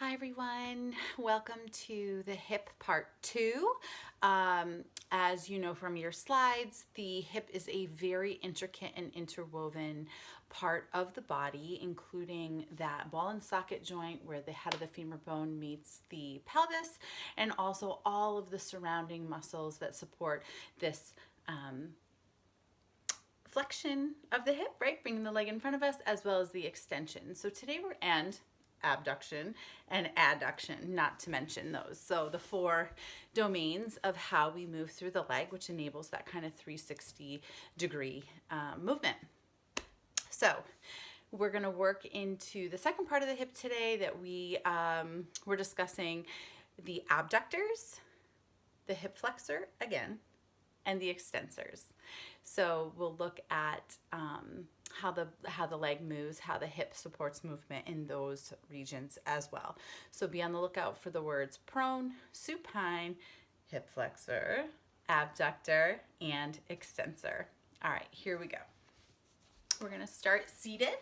Hi everyone, welcome to the hip part 2. As you know from your slides, the hip is a very intricate and interwoven part of the body, including that ball and socket joint where the head of the femur bone meets the pelvis, and also all of the surrounding muscles that support this flexion of the hip, right? Bringing the leg in front of us, as well as the extension. So today we're abduction and adduction, not to mention those. So the four domains of how we move through the leg, which enables that kind of 360-degree movement. So we're going to work into the second part of the hip today that we're discussing the abductors, the hip flexor again, and the extensors. So we'll look at how the leg moves, how the hip supports movement in those regions as well. So be on the lookout for the words prone, supine, hip flexor, abductor, and extensor. All right, here we go. We're going to start seated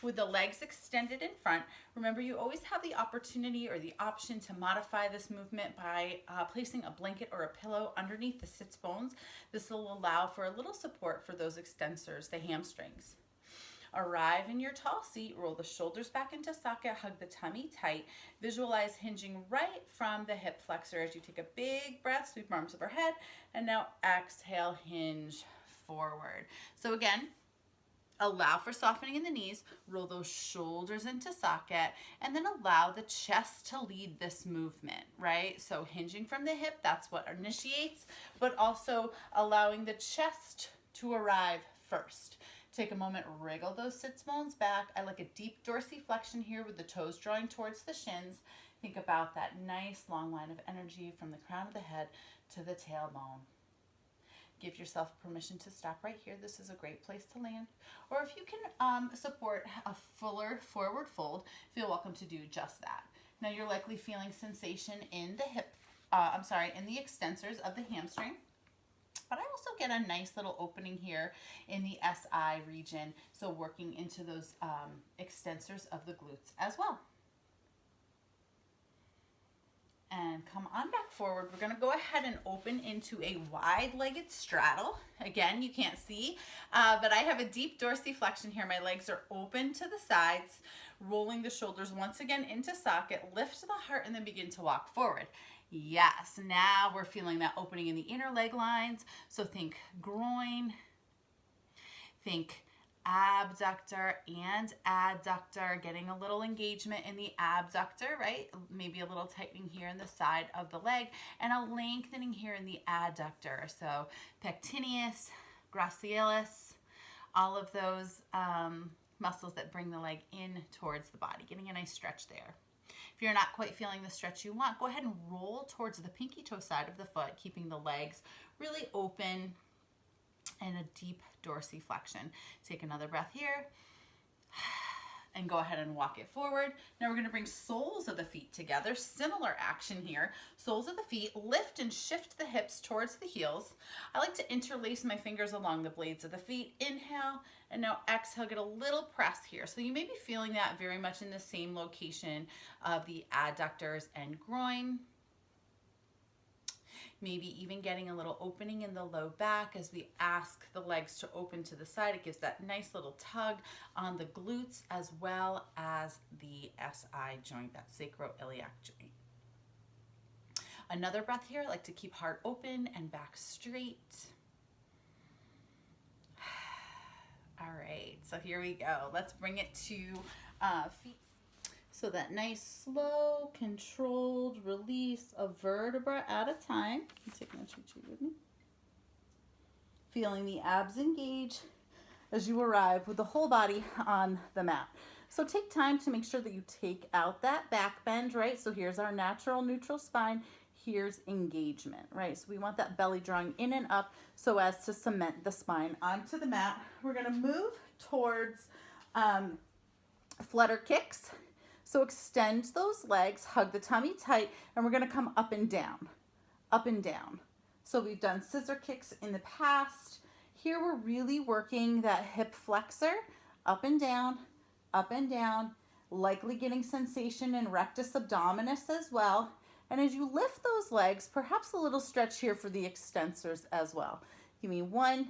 with the legs extended in front. Remember, you always have the opportunity or the option to modify this movement by placing a blanket or a pillow underneath the sits bones. This will allow for a little support for those extensors, the hamstrings. Arrive in your tall seat, roll the shoulders back into socket, hug the tummy tight. Visualize hinging right from the hip flexor as you take a big breath, sweep arms overhead, and now exhale, hinge forward. So again, allow for softening in the knees, roll those shoulders into socket, and then allow the chest to lead this movement, right? So hinging from the hip, that's what initiates, but also allowing the chest to arrive first. Take a moment, wriggle those sits bones back. I like a deep dorsiflexion here with the toes drawing towards the shins. Think about that nice long line of energy from the crown of the head to the tailbone. Give yourself permission to stop right here. This is a great place to land. Or if you can support a fuller forward fold, feel welcome to do just that. Now you're likely feeling sensation in the in the extensors of the hamstring. But I also get a nice little opening here in the SI region, so working into those extensors of the glutes as well. And come on back forward. We're going to go ahead and open into a wide-legged straddle. Again, you can't see, but I have a deep dorsiflexion here. My legs are open to the sides, rolling the shoulders once again into socket, lift the heart, and then begin to walk forward. Yes, now we're feeling that opening in the inner leg lines. So think groin, think abductor and adductor, getting a little engagement in the abductor, right? Maybe a little tightening here in the side of the leg and a lengthening here in the adductor. So pectineus, gracilis, all of those muscles that bring the leg in towards the body, getting a nice stretch there. If you're not quite feeling the stretch you want, go ahead and roll towards the pinky toe side of the foot, keeping the legs really open and a deep dorsiflexion. Take another breath here and go ahead and walk it forward. Now we're going to bring soles of the feet together. Similar action here. Soles of the feet, lift and shift the hips towards the heels. I like to interlace my fingers along the blades of the feet. Inhale, and now exhale, get a little press here. So you may be feeling that very much in the same location of the adductors and groin. Maybe even getting a little opening in the low back as we ask the legs to open to the side. It gives that nice little tug on the glutes as well as the SI joint, that sacroiliac joint. Another breath here. I like to keep heart open and back straight. All right, so here we go. Let's bring it to feet. So that nice, slow, controlled release of vertebra at a time. I'm taking a cheat with me. Feeling the abs engage as you arrive with the whole body on the mat. So take time to make sure that you take out that back bend, right? So here's our natural neutral spine. Here's engagement, right? So we want that belly drawing in and up so as to cement the spine onto the mat. We're gonna move towards flutter kicks. So extend those legs, hug the tummy tight, and we're gonna come up and down, up and down. So we've done scissor kicks in the past. Here we're really working that hip flexor, up and down, likely getting sensation in rectus abdominis as well. And as you lift those legs, perhaps a little stretch here for the extensors as well. Give me 1,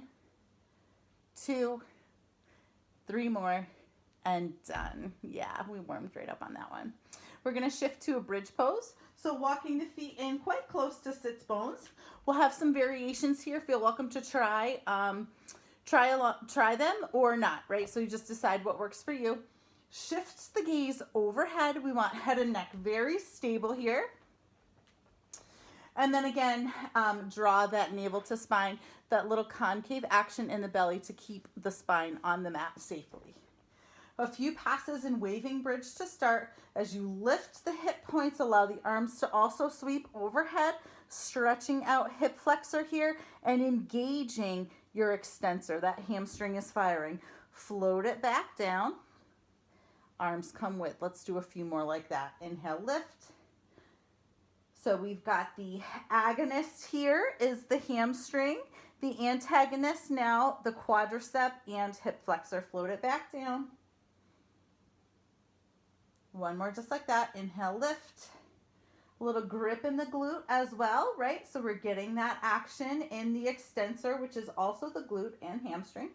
2, 3 more, and done. Yeah, we warmed right up on that one. We're gonna shift to a bridge pose. So walking the feet in quite close to sits bones. We'll have some variations here. Feel welcome to try them or not, right? So you just decide what works for you. Shift the gaze overhead. We want head and neck very stable here. And then again, draw that navel to spine, that little concave action in the belly to keep the spine on the mat safely. A few passes in waving bridge to start. As you lift the hip points, allow the arms to also sweep overhead, stretching out hip flexor here and engaging your extensor. That hamstring is firing. Float it back down. Arms come with. Let's do a few more like that. Inhale, lift. So we've got the agonist here is the hamstring. The antagonist now, the quadricep and hip flexor. Float it back down. One more just like that. Inhale, lift. A little grip in the glute as well, right? So we're getting that action in the extensor, which is also the glute and hamstring.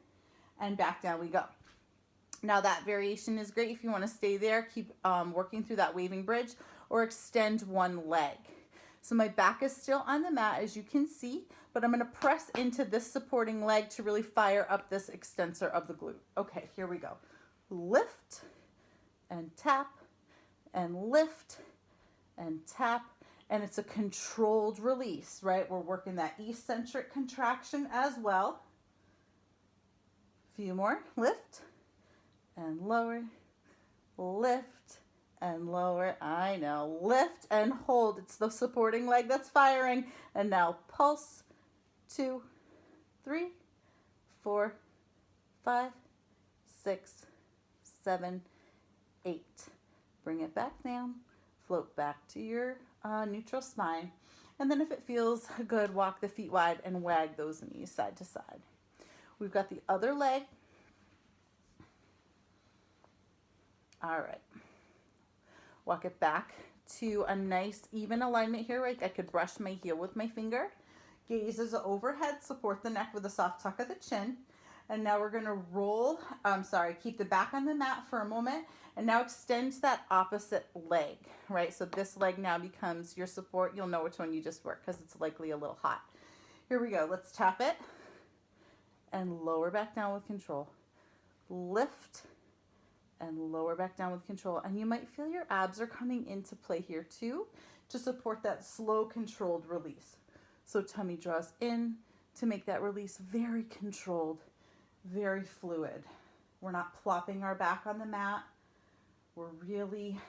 And back down we go. Now that variation is great if you want to stay there, keep working through that waving bridge, or extend one leg. So my back is still on the mat, as you can see, but I'm going to press into this supporting leg to really fire up this extensor of the glute. Okay, here we go. Lift and tap and lift and tap, and it's a controlled release, right? We're working that eccentric contraction as well. Few more. Lift and lower, lift and lower. I know. Lift and hold. It's the supporting leg that's firing. And now pulse. 2, 3, 4, 5, 6, 7, 8. Bring it back down. Float back to your neutral spine. And then if it feels good, walk the feet wide and wag those knees side to side. We've got the other leg. All right. Walk it back to a nice even alignment here, right? I could brush my heel with my finger. Gaze is overhead, support the neck with a soft tuck of the chin. And now we're gonna roll, keep the back on the mat for a moment. And now extend that opposite leg, right? So this leg now becomes your support. You'll know which one you just worked because it's likely a little hot. Here we go, let's tap it. And lower back down with control. Lift and lower back down with control. And you might feel your abs are coming into play here too to support that slow controlled release. So tummy draws in to make that release very controlled, very fluid. We're not plopping our back on the mat. We're really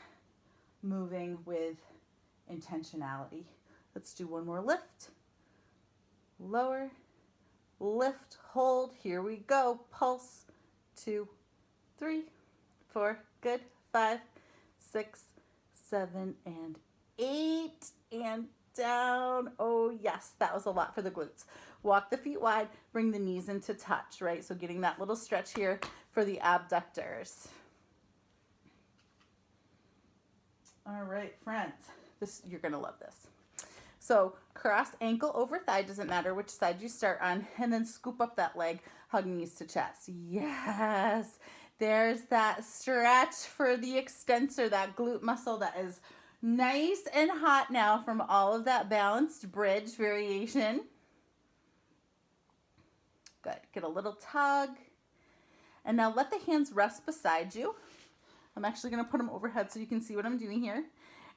moving with intentionality. Let's do one more lift. Lower, lift, hold. Here we go. Pulse. 2, 3, 4, good. 5, 6, 7, and 8, and down. Oh yes, that was a lot for the glutes. Walk the feet wide, bring the knees into touch, right? So getting that little stretch here for the abductors. All right, friends, you're gonna love this. So cross ankle over thigh, doesn't matter which side you start on, and then scoop up that leg, hug knees to chest. Yes, there's that stretch for the extensor, that glute muscle that is nice and hot now from all of that balanced bridge variation. Good, get a little tug. And now let the hands rest beside you. I'm actually gonna put them overhead so you can see what I'm doing here.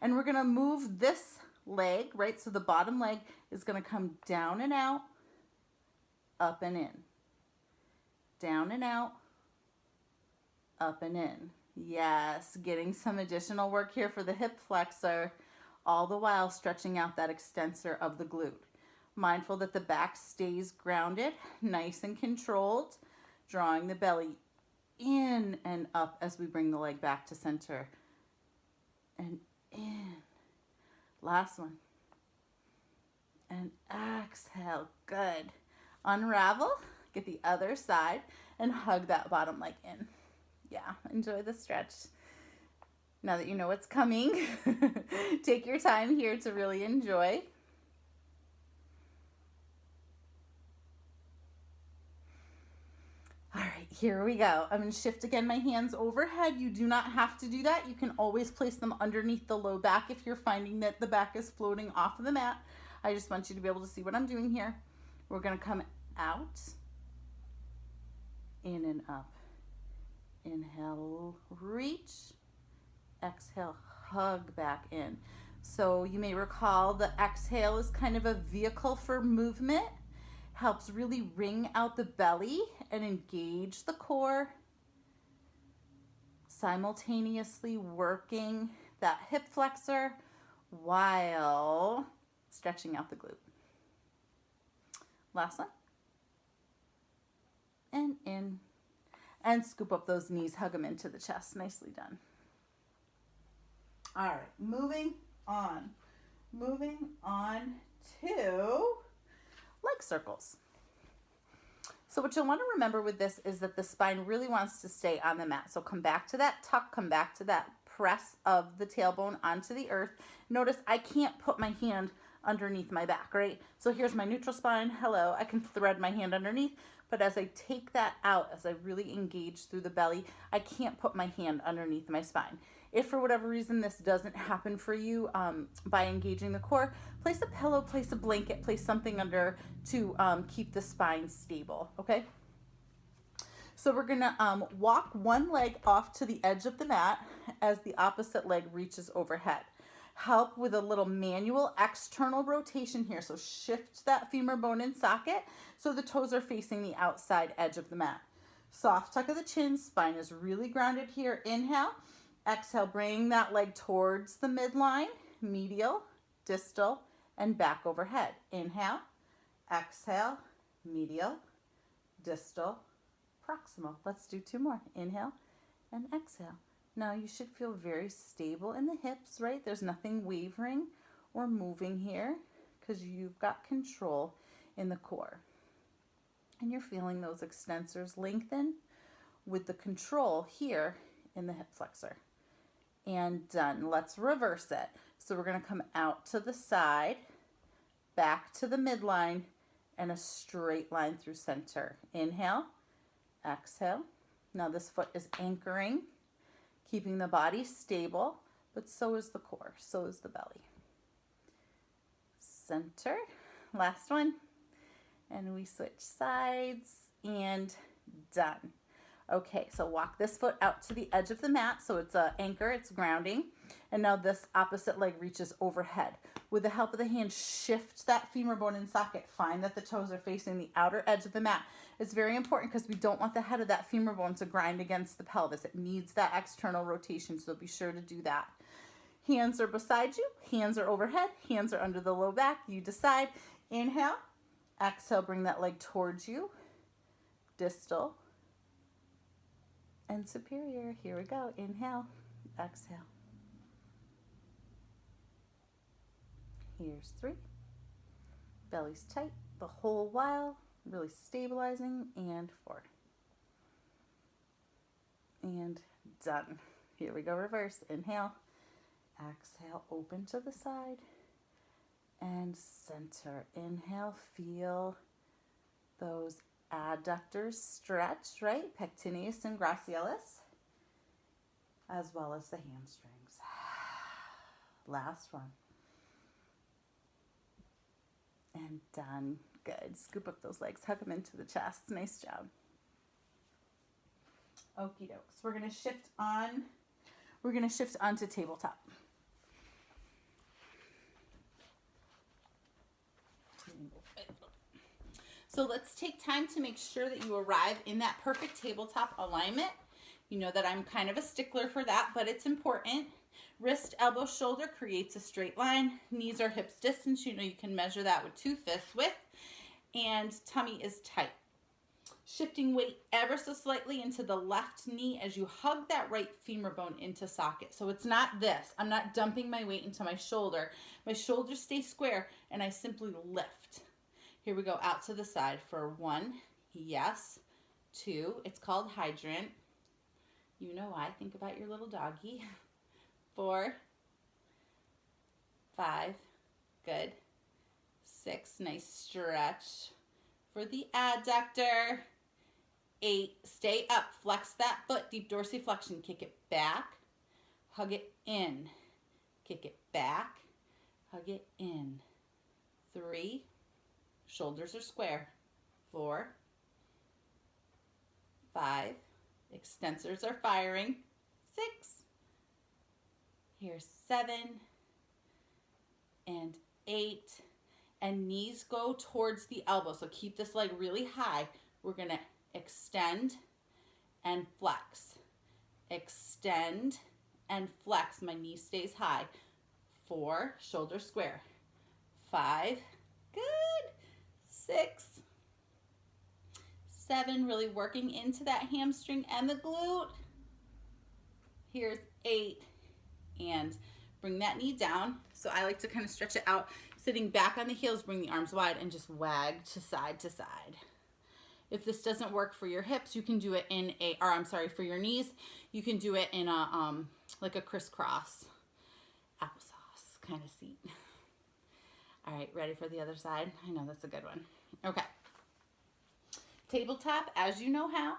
And we're gonna move this leg, right? So the bottom leg is gonna come down and out, up and in. Down and out, up and in. Yes, getting some additional work here for the hip flexor, all the while stretching out that extensor of the glute. Mindful that the back stays grounded, nice and controlled, drawing the belly in and up as we bring the leg back to center. And in. Last one. And exhale. Good. Unravel. Get the other side and hug that bottom leg in. Yeah, enjoy the stretch. Now that you know what's coming, take your time here to really enjoy. All right, here we go. I'm going to shift again my hands overhead. You do not have to do that. You can always place them underneath the low back if you're finding that the back is floating off of the mat. I just want you to be able to see what I'm doing here. We're going to come out, in and up. Inhale, reach. Exhale, hug back in. So you may recall the exhale is kind of a vehicle for movement. Helps really wring out the belly and engage the core, simultaneously working that hip flexor while stretching out the glute. Last one. And in. And scoop up those knees, hug them into the chest. Nicely done. All right, moving on. Moving on to leg circles. So what you'll want to remember with this is that the spine really wants to stay on the mat. So come back to that tuck, come back to that press of the tailbone onto the earth. Notice I can't put my hand underneath my back, right? So here's my neutral spine. Hello, I can thread my hand underneath, but as I take that out, as I really engage through the belly, I can't put my hand underneath my spine. If for whatever reason this doesn't happen for you by engaging the core, place a pillow, place a blanket, place something under to keep the spine stable, okay? So we're gonna walk one leg off to the edge of the mat as the opposite leg reaches overhead. Help with a little manual external rotation here. So shift that femur bone in socket so the toes are facing the outside edge of the mat. Soft tuck of the chin, spine is really grounded here. Inhale. Exhale, bring that leg towards the midline, medial, distal, and back overhead. Inhale, exhale, medial, distal, proximal. Let's do two more. Inhale and exhale. Now you should feel very stable in the hips, right? There's nothing wavering or moving here because you've got control in the core. And you're feeling those extensors lengthen with the control here in the hip flexor. And done. Let's reverse it. So we're going to come out to the side, back to the midline, and a straight line through center. Inhale, exhale. Now this foot is anchoring, keeping the body stable, but so is the core, so is the belly. Center, last one. And we switch sides and done. Okay, so walk this foot out to the edge of the mat. So it's an anchor, it's grounding. And now this opposite leg reaches overhead. With the help of the hand, shift that femur bone in socket. Find that the toes are facing the outer edge of the mat. It's very important because we don't want the head of that femur bone to grind against the pelvis. It needs that external rotation, so be sure to do that. Hands are beside you, hands are overhead, hands are under the low back. You decide. Inhale, exhale, bring that leg towards you. Distal and superior. Here we go. Inhale, exhale. Here's 3. Belly's tight the whole while, really stabilizing. And 4. And done. Here we go, reverse. Inhale, exhale, open to the side, and center. Inhale, feel those adductors stretch, right? Pectineus and gracilis, as well as the hamstrings. Last one. And done. Good. Scoop up those legs, hug them into the chest. Nice job. Okie dokes. We're gonna shift on to tabletop. So let's take time to make sure that you arrive in that perfect tabletop alignment. You know that I'm kind of a stickler for that, but it's important. Wrist, elbow, shoulder creates a straight line. Knees are hips distance. You know you can measure that with 2 fists width. And tummy is tight. Shifting weight ever so slightly into the left knee as you hug that right femur bone into socket. So it's not this. I'm not dumping my weight into my shoulder. My shoulders stay square and I simply lift. Here we go, out to the side for 1, yes, 2, it's called hydrant. You know why, think about your little doggy. 4, 5, good. 6, nice stretch for the adductor. 8, stay up, flex that foot, deep dorsiflexion, kick it back, hug it in, kick it back, hug it in. 3, shoulders are square. 4, 5, extensors are firing. 6, here's 7 and 8, and knees go towards the elbow. So keep this leg really high. We're gonna extend and flex. Extend and flex. My knee stays high. 4, shoulder square. 5, good. 6, 7, really working into that hamstring and the glute. Here's 8, and bring that knee down. So I like to kind of stretch it out, sitting back on the heels, bring the arms wide and just wag to side to side. If this doesn't work for your hips, you can do it in a, or I'm sorry, for your knees, you can do it in a, like a crisscross applesauce kind of seat. All right, ready for the other side? I know that's a good one. Okay. Tabletop, as you know how.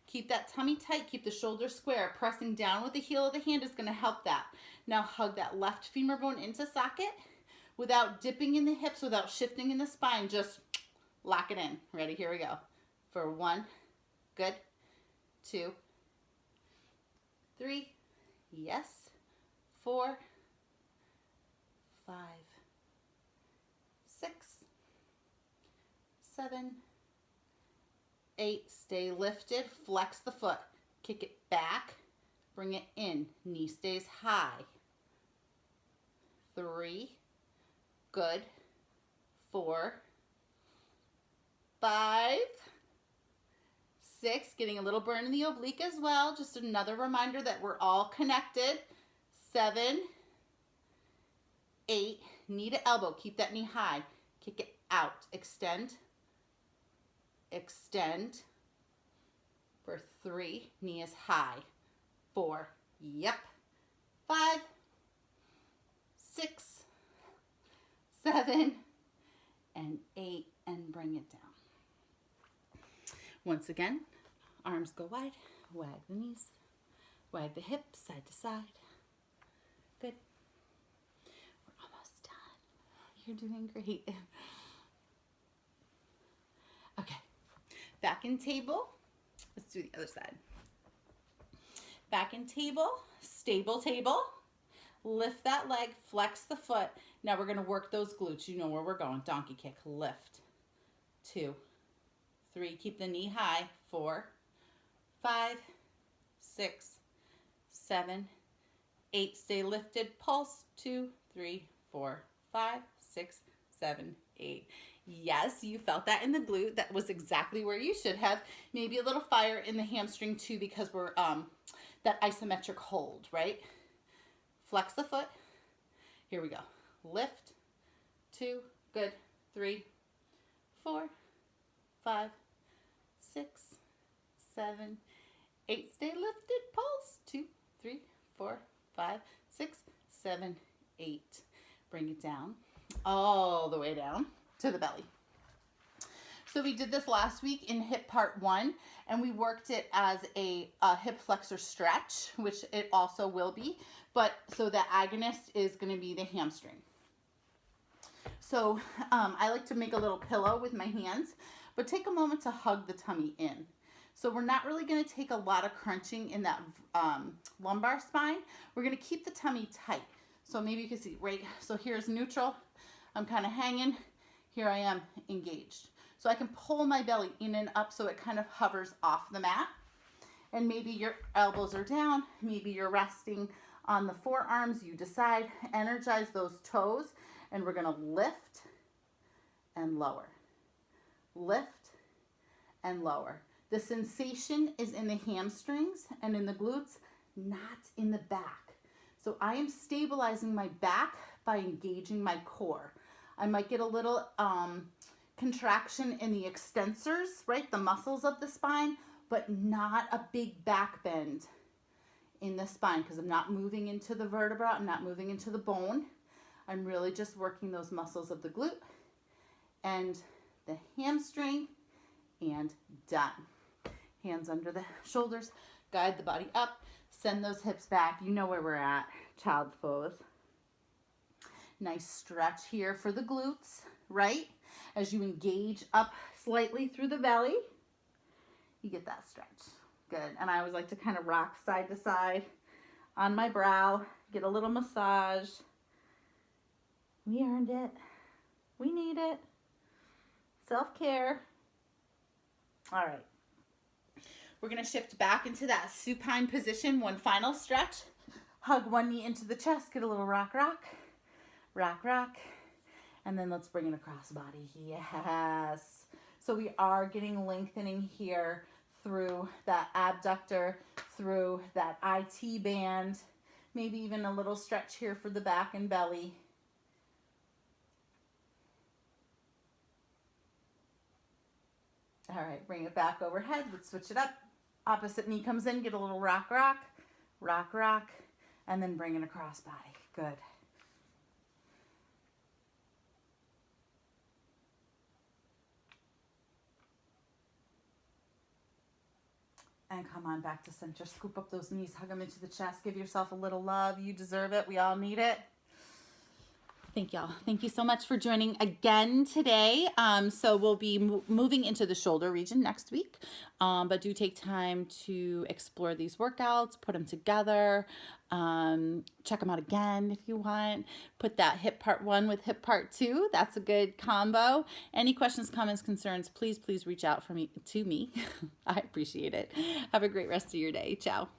Keep that tummy tight, keep the shoulders square. Pressing down with the heel of the hand is gonna help that. Now hug that left femur bone into socket without dipping in the hips, without shifting in the spine, just lock it in. Ready, here we go. For 1, good. 2, 3, yes. 4, 5, 6, 7, 8, stay lifted, flex the foot, kick it back, bring it in, knee stays high. 3, good. 4, 5, 6, getting a little burn in the oblique as well, just another reminder that we're all connected. 7, 8, knee to elbow, keep that knee high, kick it out, extend, extend. For 3, knee is high. 4, yep. 5, 6, 7, and 8, and bring it down. Once again, arms go wide, wag the knees, wag the hips side to side. Good. We're almost done. You're doing great. Okay, back in table. Let's do the other side. Back in table, stable table. Lift that leg, flex the foot. Now we're gonna work those glutes. You know where we're going. Donkey kick, lift. 2, 3, keep the knee high. 4, 5, 6, 7, 8, stay lifted. Pulse. 2, 3, 4, 5, 6, 7, 8. Yes, you felt that in the glute. That was exactly where you should have. Maybe a little fire in the hamstring too, because we're that isometric hold, right? Flex the foot. Here we go. Lift. 2, good. 3, 4, 5, 6, 7, 8. Stay lifted. Pulse. 2, 3, 4, 5, 6, 7, 8. Bring it down, all the way down to the belly. So we did this last week in hip part 1, and we worked it as a hip flexor stretch, which it also will be, but so the agonist is going to be the hamstring. So I like to make a little pillow with my hands, but take a moment to hug the tummy in. So we're not really going to take a lot of crunching in that lumbar spine. We're going to keep the tummy tight. So maybe you can see, right, so here's neutral. I'm kind of hanging. Here I am engaged. So I can pull my belly in and up so it kind of hovers off the mat. And maybe your elbows are down. Maybe you're resting on the forearms. You decide. Energize those toes. And we're going to lift and lower. Lift and lower. The sensation is in the hamstrings and in the glutes, not in the back. So I am stabilizing my back by engaging my core. I might get a little contraction in the extensors, right? The muscles of the spine, but not a big back bend in the spine because I'm not moving into the vertebra. I'm not moving into the bone. I'm really just working those muscles of the glute and the hamstring, and done. Hands under the shoulders, guide the body up, send those hips back. You know where we're at, child's pose. Nice stretch here for the glutes, right? As you engage up slightly through the belly, you get that stretch. Good. And I always like to kind of rock side to side on my brow, get a little massage. We earned it. We need it. Self-care. All right. We're going to shift back into that supine position. One final stretch. Hug one knee into the chest. Get a little rock, rock. Rock, rock. And then let's bring it across body. Yes. So we are getting lengthening here through that abductor, through that IT band. Maybe even a little stretch here for the back and belly. All right, bring it back overhead. Let's switch it up. Opposite knee comes in, get a little rock, rock, rock, rock, and then bring it across body. Good. And come on back to center. Scoop up those knees, hug them into the chest. Give yourself a little love. You deserve it. We all need it. Thank y'all. Thank you so much for joining again today. So we'll be moving into the shoulder region next week, but do take time to explore these workouts, put them together, check them out again if you want. Put that hip part 1 with hip part 2. That's a good combo. Any questions, comments, concerns, please reach out to me. I appreciate it. Have a great rest of your day. Ciao.